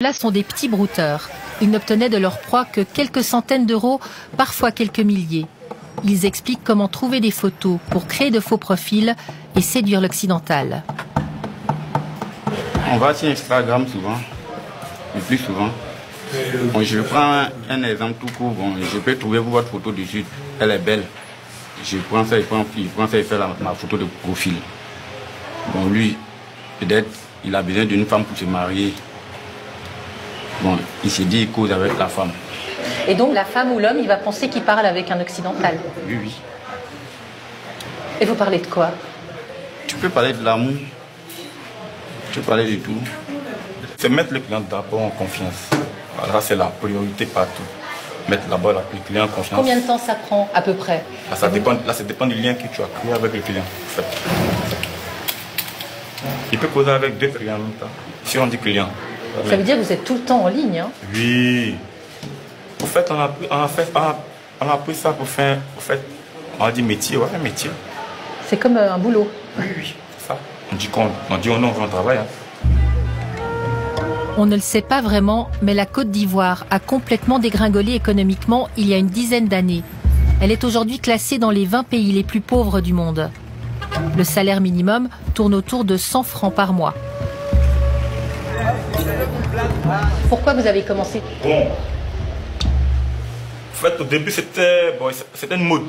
Là sont des petits brouteurs. Ils n'obtenaient de leur proie que quelques centaines d'euros, parfois quelques milliers. Ils expliquent comment trouver des photos pour créer de faux profils et séduire l'occidental. On va sur Instagram souvent, le plus souvent. Bon, je prends un exemple tout court. Bon, je peux trouver votre photo dessus, elle est belle. Je prends ça, il prend ça et fait ma photo de profil. Bon, lui, peut-être, il a besoin d'une femme pour se marier. Bon, il s'est dit, il cause avec la femme. Et donc la femme ou l'homme, il va penser qu'il parle avec un occidental. Oui, oui. Et vous parlez de quoi? Tu peux parler de l'amour. Tu peux parler de tout. C'est mettre le client d'abord en confiance. Voilà, c'est la priorité partout. Mettre d'abord le client en confiance. Combien de temps ça prend à peu près? Là, ça dépend du lien que tu as créé avec le client. En fait. Il peut causer avec deux clients en même temps. Si on dit client. Ça veut dire que vous êtes tout le temps en ligne, hein? Oui. En fait, on a pris ça pour faire, en fait, on a dit métier, ouais, métier. C'est comme un boulot. Oui, oui, c'est ça. On dit on veut un travail. Hein. On ne le sait pas vraiment, mais la Côte d'Ivoire a complètement dégringolé économiquement il y a une dizaine d'années. Elle est aujourd'hui classée dans les 20 pays les plus pauvres du monde. Le salaire minimum tourne autour de 100 francs par mois. Pourquoi vous avez commencé? Bon. En fait, au début, c'était une mode.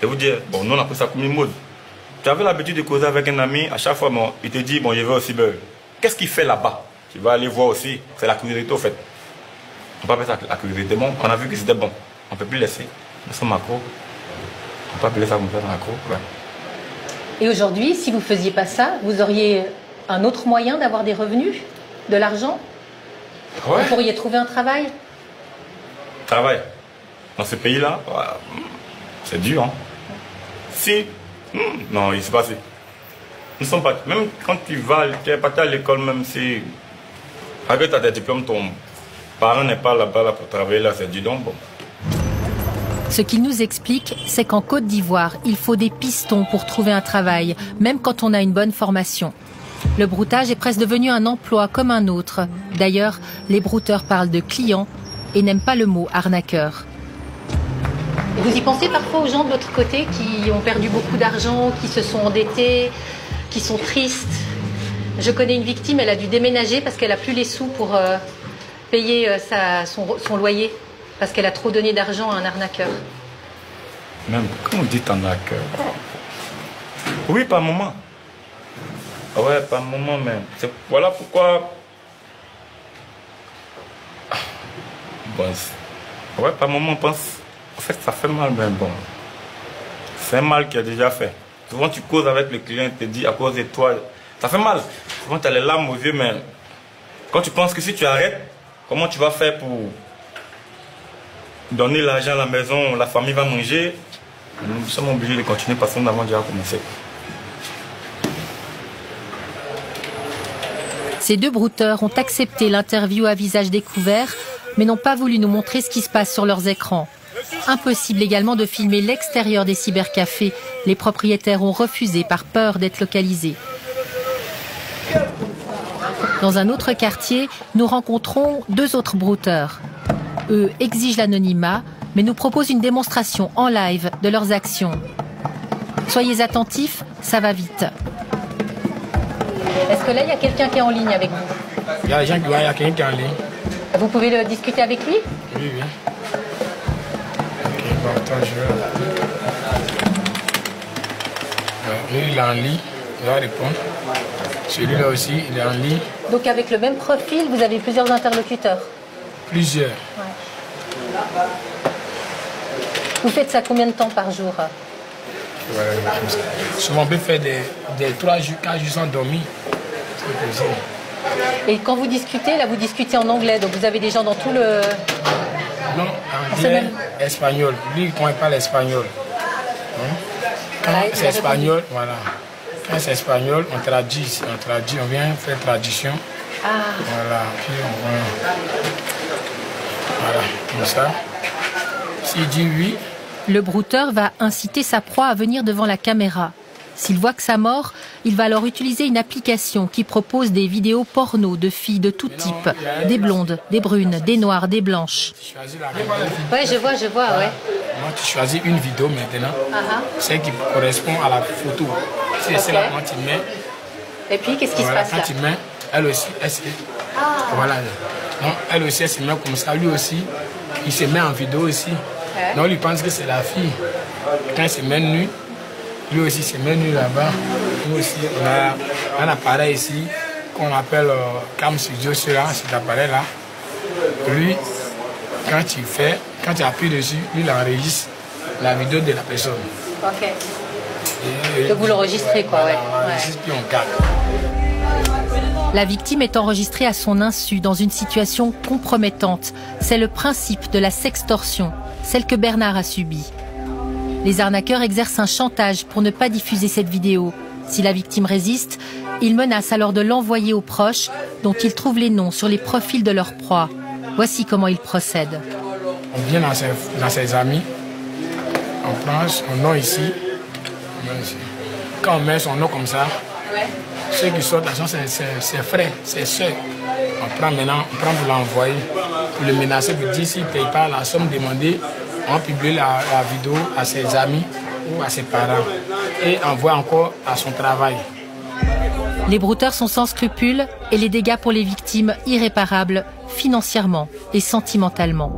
Je vais vous dire, bon, nous on a pris ça comme une mode. Tu avais l'habitude de causer avec un ami, à chaque fois, bon, il te dit, bon, je vais aussi beurre. Qu'est-ce qu'il fait là-bas? Tu vas aller voir aussi. C'est la curiosité, au fait. On peut appeler ça la curiosité. Bon, on a vu que c'était bon. On ne peut plus laisser. Nous sommes accros. On peut appeler ça comme ça, accro. Ouais. Et aujourd'hui, si vous ne faisiez pas ça, vous auriez un autre moyen d'avoir des revenus? De l'argent? Ouais. Vous pourriez trouver un travail? Travail. Dans ce pays-là, c'est dur. Hein. Si. Non, il s'est passé. Nous sommes pas. Même quand tu es parti à l'école, même si. Avec ta diplôme, ton parent n'est pas là-bas pour travailler, là, c'est dur. Donc, bon. Ce qu'il nous explique, c'est qu'en Côte d'Ivoire, il faut des pistons pour trouver un travail, même quand on a une bonne formation. Le broutage est presque devenu un emploi comme un autre. D'ailleurs, les brouteurs parlent de clients et n'aiment pas le mot arnaqueur. Et vous y pensez parfois aux gens de l'autre côté qui ont perdu beaucoup d'argent, qui se sont endettés, qui sont tristes? Je connais une victime, elle a dû déménager parce qu'elle n'a plus les sous pour payer son loyer, parce qu'elle a trop donné d'argent à un arnaqueur. Même, quand on dit arnaqueur? Oui, par moment. Ouais, par moment même. Voilà pourquoi. Bon, ouais, par moment, on pense. En fait, ça fait mal, mais bon. C'est un mal qui est déjà fait. Souvent, tu causes avec le client, il te dit à cause de toi. Ça fait mal. Souvent, tu as les larmes aux yeux, mais quand tu penses que si tu arrêtes, comment tu vas faire pour donner l'argent à la maison, la famille va manger? Nous sommes obligés de continuer parce que nous avons déjà commencé. Ces deux brouteurs ont accepté l'interview à visage découvert, mais n'ont pas voulu nous montrer ce qui se passe sur leurs écrans. Impossible également de filmer l'extérieur des cybercafés. Les propriétaires ont refusé par peur d'être localisés. Dans un autre quartier, nous rencontrons deux autres brouteurs. Eux exigent l'anonymat, mais nous proposent une démonstration en live de leurs actions. Soyez attentifs, ça va vite. Est-ce que là, il y a quelqu'un qui est en ligne avec vous? Il y a quelqu'un qui est en ligne. Vous pouvez discuter avec lui? Oui, oui. Ok, bon, attends, je vais... Lui, il est en ligne, il va répondre. Celui-là aussi, il est en ligne. Donc avec le même profil, vous avez plusieurs interlocuteurs? Plusieurs. Ouais. Vous faites ça combien de temps par jour? Voilà, souvent, on peut faire des 3 jours, 4 jours sans dormir. C'est possible. Et quand vous discutez, là, vous discutez en anglais, donc vous avez des gens dans tout le... Non, anglais, espagnol. Lui, quand il parle espagnol. Quand c'est espagnol, voilà. Quand c'est espagnol, on traduit, on vient faire traduction. Ah. Voilà, puis voilà, comme ça. S'il dit oui... Le brouteur va inciter sa proie à venir devant la caméra. S'il voit que ça mord, il va alors utiliser une application qui propose des vidéos porno de filles de tout type. Des blondes, des brunes, des noires, des blanches. Oui, je vois, ouais. Moi, tu choisis une vidéo maintenant, celle qui correspond à la photo. C'est celle-là que tu mets. Et puis, qu'est-ce qui se passe là? Quand tu mets, elle aussi, voilà. Donc, elle aussi, elle se met comme ça. Lui aussi, il se met en vidéo aussi. Donc, lui pense que c'est la fille. Quand il se met nu, lui aussi se met nu là-bas. Nous aussi, on a un appareil ici qu'on appelle Cam Studio, cet appareil-là. Lui, quand tu appuies dessus, lui, il enregistre la vidéo de la personne. Ok. Donc vous l'enregistrez, quoi, ouais. On enregistre, puis on garde. La victime est enregistrée à son insu dans une situation compromettante. C'est le principe de la sextorsion, celle que Bernard a subie. Les arnaqueurs exercent un chantage pour ne pas diffuser cette vidéo. Si la victime résiste, ils menacent alors de l'envoyer aux proches dont ils trouvent les noms sur les profils de leur proie. Voici comment ils procèdent. On vient dans ses amis, on prend son nom ici. Quand on met son nom comme ça, ceux qui sortent, c'est frère, c'est soeur. On prend pour l'envoyer, pour le menacer, pour dire s'il ne paye pas la somme demandée, on publie la vidéo à ses amis ou à ses parents et envoie encore à son travail. Les brouteurs sont sans scrupules et les dégâts pour les victimes irréparables, financièrement et sentimentalement.